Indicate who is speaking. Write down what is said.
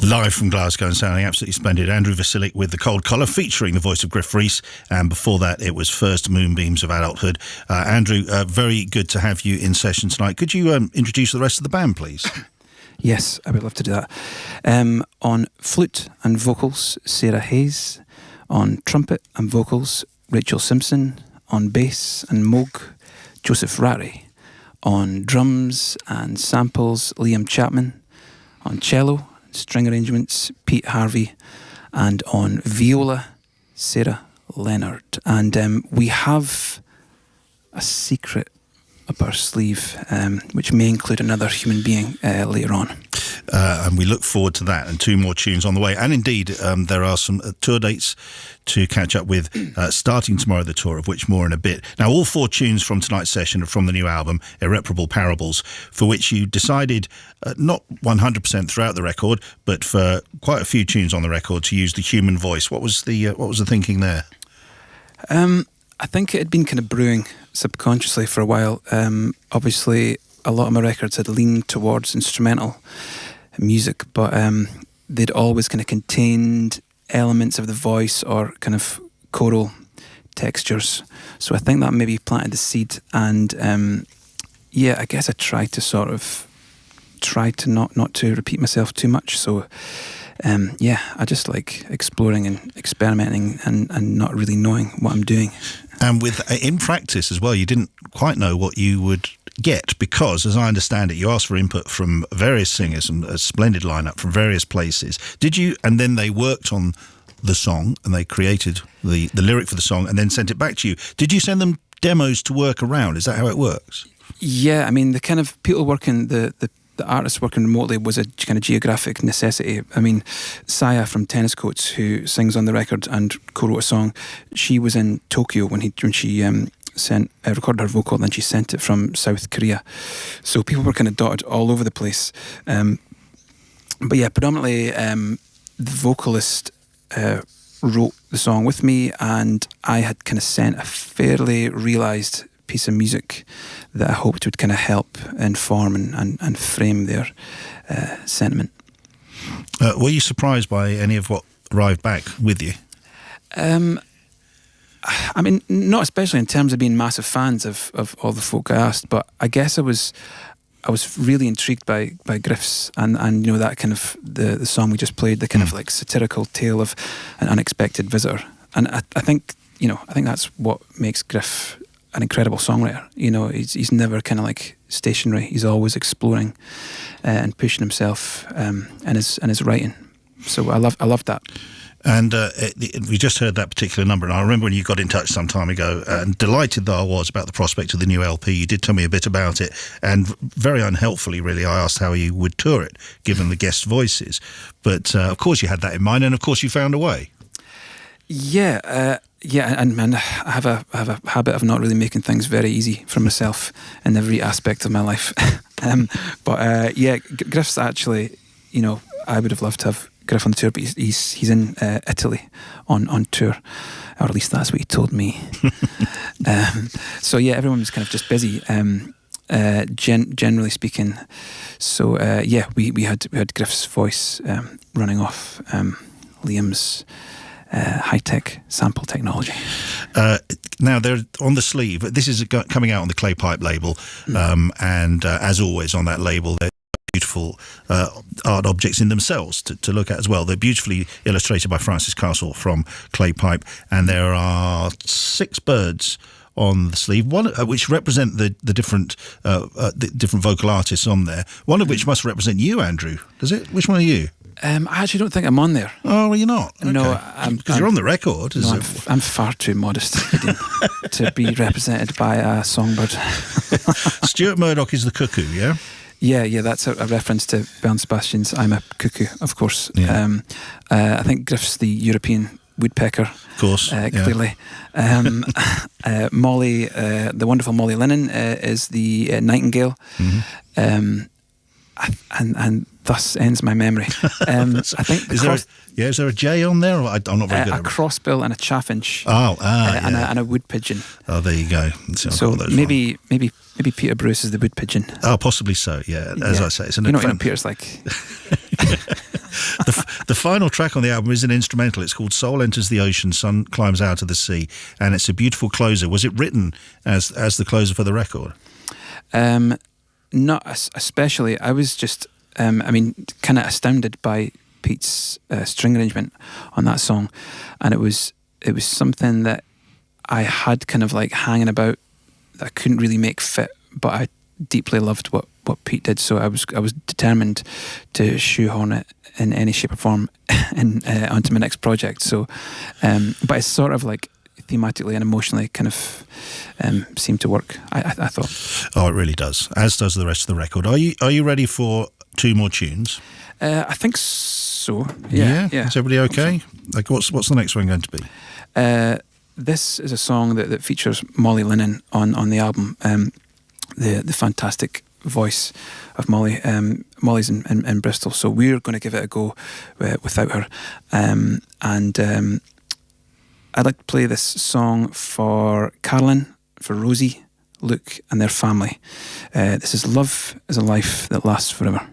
Speaker 1: Live from Glasgow and sounding absolutely splendid. Andrew Wasylyk with The Cold Collar, featuring the voice of Griff Rhys, and before that it was First Moonbeams of Adulthood. Andrew, very good to have you in session tonight. Could you introduce the rest of the band, please?
Speaker 2: Yes, I would love to do that. On flute and vocals, Sarah Hayes. On trumpet and vocals, Rachel Simpson. On bass and moog, Joseph Rary. On drums and samples, Liam Chapman. On cello, string arrangements, Pete Harvey. And on viola, Sarah Leonard. And we have a secret up our sleeve, which may include another human being later on.
Speaker 1: And we look forward to that, and 2 more tunes on the way. And indeed, there are some tour dates to catch up with, starting tomorrow, the tour, of which more in a bit. Now, all 4 tunes from tonight's session are from the new album, Irreparable Parables, for which you decided, not 100% throughout the record, but for quite a few tunes on the record, to use the human voice. What was the thinking there?
Speaker 2: I think it had been kind of brewing subconsciously for a while. Obviously, a lot of my records had leaned towards instrumental music, but they'd always kind of contained elements of the voice or kind of choral textures. So I think that maybe planted the seed. And I guess I tried to not to repeat myself too much. So I just like exploring and experimenting and not really knowing what I'm doing.
Speaker 1: And in practice as well, you didn't quite know what you would get, because, as I understand it, you asked for input from various singers and a splendid lineup from various places. Did you? And then they worked on the song and they created the lyric for the song and then sent it back to you. Did you send them demos to work around? Is that how it works?
Speaker 2: Yeah, I mean, the kind of people working, the artists working remotely was a kind of geographic necessity. I mean, Saya from Tennis Coats, who sings on the record and co-wrote a song, she was in Tokyo when she recorded her vocal, and then she sent it from South Korea. So people were kind of dotted all over the place. But yeah, predominantly the vocalist wrote the song with me, and I had kind of sent a fairly realised piece of music that I hoped would kind of help inform and frame their sentiment.
Speaker 1: Were you surprised by any of what arrived back with you?
Speaker 2: I mean, not especially in terms of being massive fans of all the folk I asked, but I guess I was really intrigued by Griff's and you know, that kind of the song we just played, the kind of like satirical tale of an unexpected visitor. And I think that's what makes Griff an incredible songwriter. You know, he's never kind of like stationary. He's always exploring and pushing himself in his writing. So I love that.
Speaker 1: And we just heard that particular number, and I remember when you got in touch some time ago, and delighted that I was about the prospect of the new LP. You did tell me a bit about it, and very unhelpfully, really, I asked how you would tour it, given the guest voices. But of course you had that in mind, and of course you found a way.
Speaker 2: Yeah, and I have a habit of not really making things very easy for myself in every aspect of my life. Griff's actually, you know, I would have loved to have Griff on the tour, but he's in Italy on tour, or at least that's what he told me. So yeah, everyone was kind of just busy, generally speaking. So we had Griff's voice running off Liam's high-tech sample technology.
Speaker 1: Now, they're on the sleeve. This is coming out on the Clay Pipe label, and as always on that label, they're beautiful art objects in themselves to look at as well. They're beautifully illustrated by Francis Castle from Clay Pipe, and there are 6 birds on the sleeve, one which represent the different vocal artists on there. One of which must represent you, Andrew. Does it? Which one are you?
Speaker 2: I actually don't think I'm on there.
Speaker 1: Oh, well, you're not? Okay.
Speaker 2: No,
Speaker 1: because you're on the record.
Speaker 2: I'm far too modest to be represented by a songbird.
Speaker 1: Stuart Murdoch is the cuckoo, yeah?
Speaker 2: Yeah, that's a reference to Bernard Sebastian's I'm a Cuckoo, of course. Yeah. I think Griff's the European woodpecker,
Speaker 1: of course,
Speaker 2: clearly. Molly, the wonderful Molly Lennon, is the nightingale. Mm-hmm. And thus ends my memory. I think
Speaker 1: is there a J on there? I'm not very good at it.
Speaker 2: A crossbill and a chaffinch. And a wood pigeon.
Speaker 1: Oh, there you go.
Speaker 2: So maybe Peter Bruce is the wood pigeon.
Speaker 1: Oh, possibly so. Yeah, as I say, it's
Speaker 2: you know what Peter's like.
Speaker 1: The final track on the album is an instrumental. It's called Soul Enters the Ocean, Sun Climbs Out of the Sea, and it's a beautiful closer. Was it written as the closer for the record?
Speaker 2: Not especially. I was just, kind of astounded by Pete's string arrangement on that song, and it was something that I had kind of like hanging about that I couldn't really make fit, but I deeply loved what Pete did, so I was determined to shoehorn it in any shape or form onto my next project. So, but it's sort of like thematically and emotionally kind of seemed to work. I thought.
Speaker 1: Oh, it really does. As does the rest of the record. Are you ready for 2 more tunes?
Speaker 2: I think so.
Speaker 1: Yeah.
Speaker 2: Yeah.
Speaker 1: Is everybody okay? Like, what's the next one going to be?
Speaker 2: This is a song that features Molly Lennon on the album. The fantastic voice of Molly. Molly's in Bristol, so we're going to give it a go without her. I'd like to play this song for Carolyn, for Rosie, Luke and their family. This is Love is a Life That Lasts Forever.